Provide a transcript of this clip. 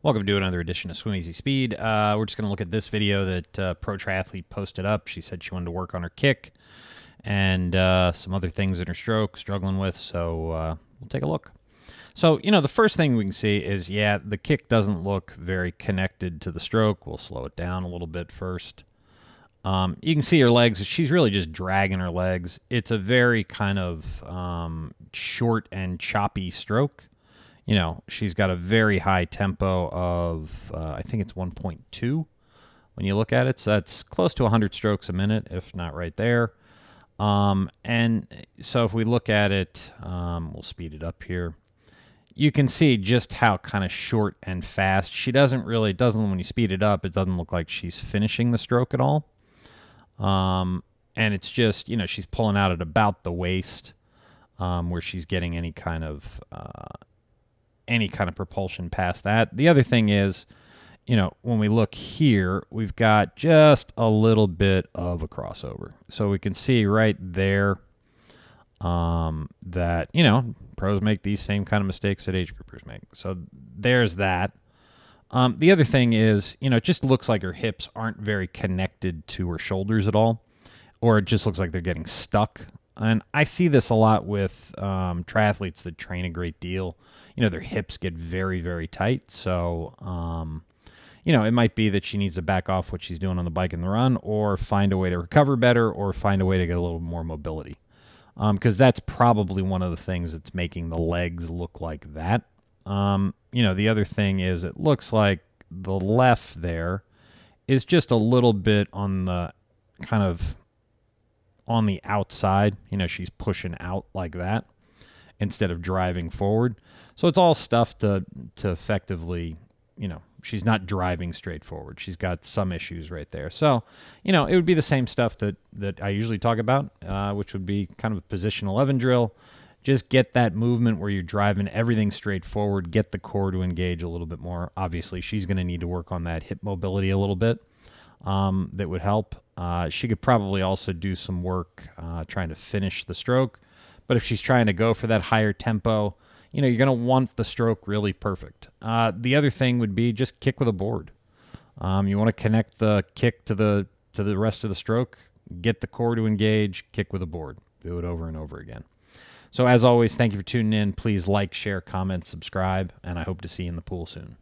Welcome to another edition of Swim Easy Speed. We're just going to look at this video that Pro Triathlete posted up. She said she wanted to work on her kick and some other things in her stroke, struggling with, so we'll take a look. So, the first thing we can see is, yeah, the kick doesn't look very connected to the stroke. We'll slow it down a little bit first. You can see her legs. She's really just dragging her legs. It's a very kind of short and choppy stroke. She's got a very high tempo of, I think it's 1.2 when you look at it. So that's close to 100 strokes a minute, if not right there. And so if we look at it, we'll speed it up here. You can see just how kind of short and fast. When you speed it up, it doesn't look like she's finishing the stroke at all. And it's just, she's pulling out at about the waist, where she's getting any kind of propulsion past that. The other thing is, when we look here, we've got just a little bit of a crossover. So we can see right there that, pros make these same kind of mistakes that age groupers make. So there's that. The other thing is, it just looks like her hips aren't very connected to her shoulders at all, or it just looks like they're getting stuck. And I see this a lot with triathletes that train a great deal. Their hips get very, very tight. So, it might be that she needs to back off what she's doing on the bike and the run, or find a way to recover better, or find a way to get a little more mobility. Because that's probably one of the things that's making the legs look like that. The other thing is it looks like the left there is just a little bit on the kind of on the outside. She's pushing out like that instead of driving forward. So it's all stuff to effectively, she's not driving straight forward. She's got some issues right there. So, it would be the same stuff that I usually talk about, which would be kind of a position 11 drill. Just get that movement where you're driving everything straight forward, get the core to engage a little bit more. Obviously, she's going to need to work on that hip mobility a little bit. That would help. She could probably also do some work trying to finish the stroke. But if she's trying to go for that higher tempo, you're going to want the stroke really perfect. The other thing would be just kick with a board. You want to connect the kick to the rest of the stroke, get the core to engage, kick with a board. Do it over and over again. So as always, thank you for tuning in. Please like, share, comment, subscribe, and I hope to see you in the pool soon.